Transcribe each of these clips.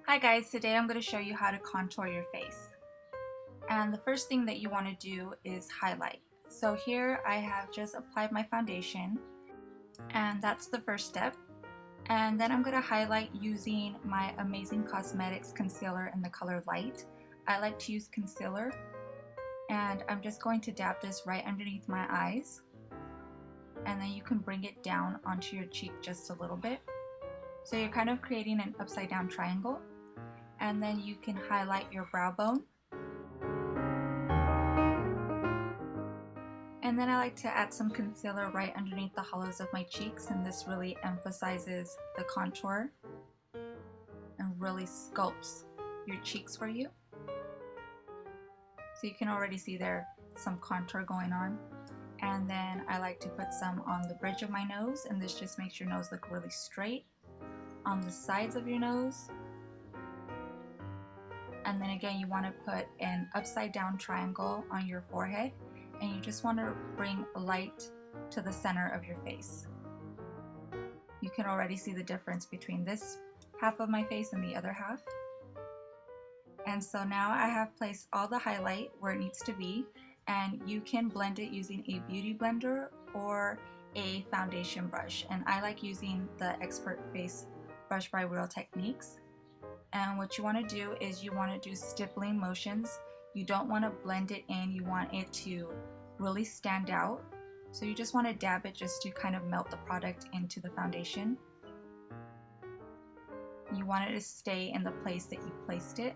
Hi guys, today I'm going to show you how to contour your face. And the first thing that you want to do is highlight. So here I have just applied my foundation and that's the first step. And then I'm going to highlight using my Amazing Cosmetics concealer in the color Light. I like to use concealer and I'm just going to dab this right underneath my eyes. And then you can bring it down onto your cheek just a little bit. So you're kind of creating an upside down triangle. And then you can highlight your brow bone. And then I like to add some concealer right underneath the hollows of my cheeks, and this really emphasizes the contour and really sculpts your cheeks for you. So you can already see there some contour going on. And then I like to put some on the bridge of my nose, and this just makes your nose look really straight. On the sides of your nose. And then again, you want to put an upside down triangle on your forehead, and you just want to bring light to the center of your face. You can already see the difference between this half of my face and the other half. And so now I have placed all the highlight where it needs to be, and you can blend it using a beauty blender or a foundation brush. And I like using the Expert Face Brush by Real Techniques. And what you want to do is you want to do stippling motions. You don't want to blend it in, you want it to really stand out. So you just want to dab it just to kind of melt the product into the foundation. You want it to stay in the place that you placed it.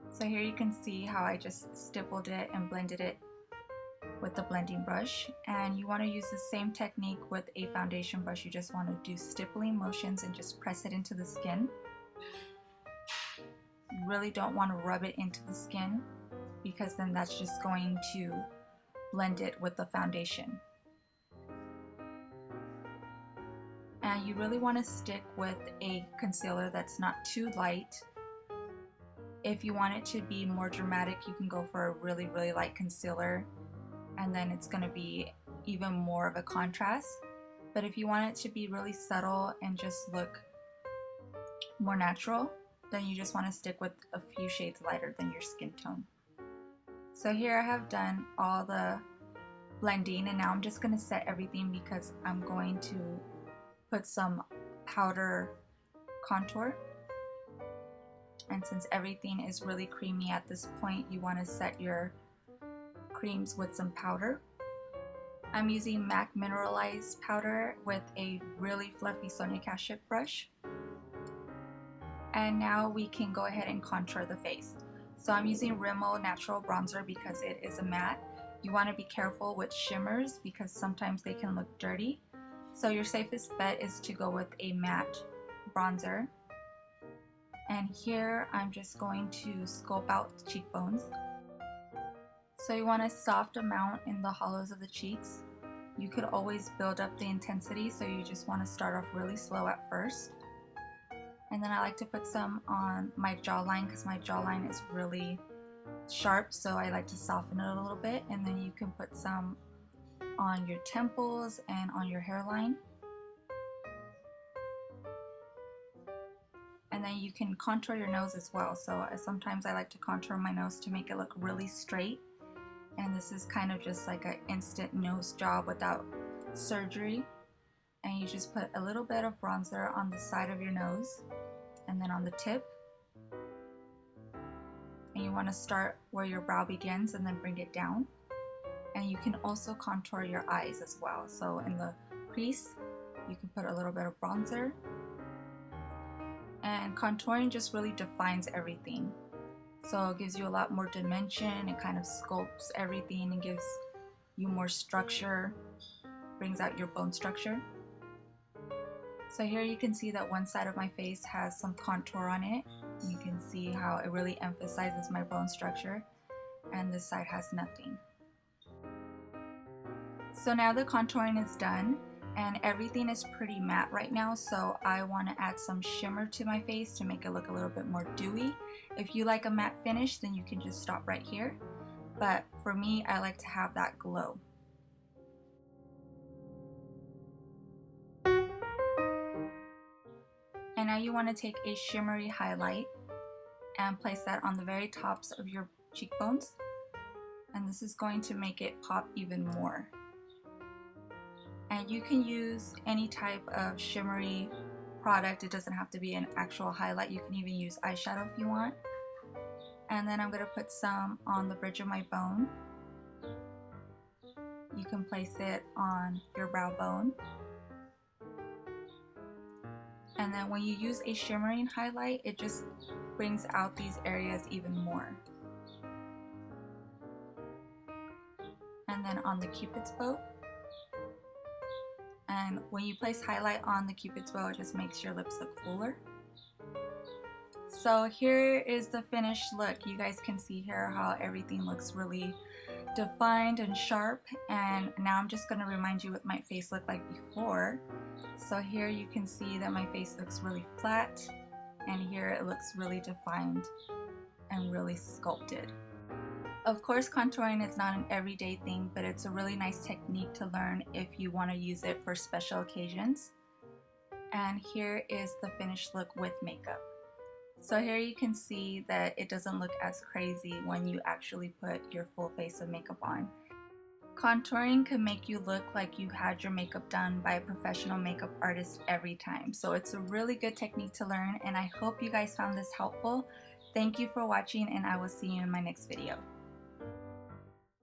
So here you can see how I just stippled it and blended it with the blending brush. And you want to use the same technique with a foundation brush. You just want to do stippling motions and just press it into the skin. You really don't want to rub it into the skin because then that's just going to blend it with the foundation. And you really want to stick with a concealer that's not too light. If you want it to be more dramatic, you can go for a really light concealer, and then it's going to be even more of a contrast. But if you want it to be really subtle and just look more natural, then you just want to stick with a few shades lighter than your skin tone. So here I have done all the blending, and now I'm just going to set everything because I'm going to put some powder contour. And since everything is really creamy at this point, you want to set your creams with some powder. I'm using MAC Mineralized powder with a really fluffy Sonia Kashuk brush. And now we can go ahead and contour the face. So I'm using Rimmel Natural Bronzer because it is a matte. You want to be careful with shimmers because sometimes they can look dirty. So your safest bet is to go with a matte bronzer. And here I'm just going to sculpt out the cheekbones. So you want a soft amount in the hollows of the cheeks. You could always build up the intensity, so you just want to start off really slow at first. And then I like to put some on my jawline because my jawline is really sharp, so I like to soften it a little bit. And then you can put some on your temples and on your hairline. And then you can contour your nose as well. So sometimes I like to contour my nose to make it look really straight. And this is kind of just like an instant nose job without surgery. And you just put a little bit of bronzer on the side of your nose and then on the tip. And you want to start where your brow begins and then bring it down. And you can also contour your eyes as well. So in the crease, you can put a little bit of bronzer. And contouring just really defines everything. So it gives you a lot more dimension, it kind of sculpts everything and gives you more structure, brings out your bone structure. So here you can see that one side of my face has some contour on it. You can see how it really emphasizes my bone structure, and this side has nothing. So now the contouring is done and everything is pretty matte right now, so I want to add some shimmer to my face to make it look a little bit more dewy. If you like a matte finish, then you can just stop right here, but for me, I like to have that glow. And now you want to take a shimmery highlight and place that on the very tops of your cheekbones. And this is going to make it pop even more. And you can use any type of shimmery product. It doesn't have to be an actual highlight. You can even use eyeshadow if you want. And then I'm going to put some on the bridge of my bone. You can place it on your brow bone. And then when you use a shimmering highlight, it just brings out these areas even more. And then on the Cupid's bow. And when you place highlight on the Cupid's bow, it just makes your lips look fuller. So here is the finished look. You guys can see here how everything looks really defined and sharp. And now I'm just going to remind you what my face looked like before. So here you can see that my face looks really flat, and here it looks really defined and really sculpted. Of course, contouring is not an everyday thing, but it's a really nice technique to learn if you want to use it for special occasions. And here is the finished look with makeup. So here you can see that it doesn't look as crazy when you actually put your full face of makeup on. Contouring can make you look like you had your makeup done by a professional makeup artist every time. So it's a really good technique to learn, and I hope you guys found this helpful. Thank you for watching, and I will see you in my next video.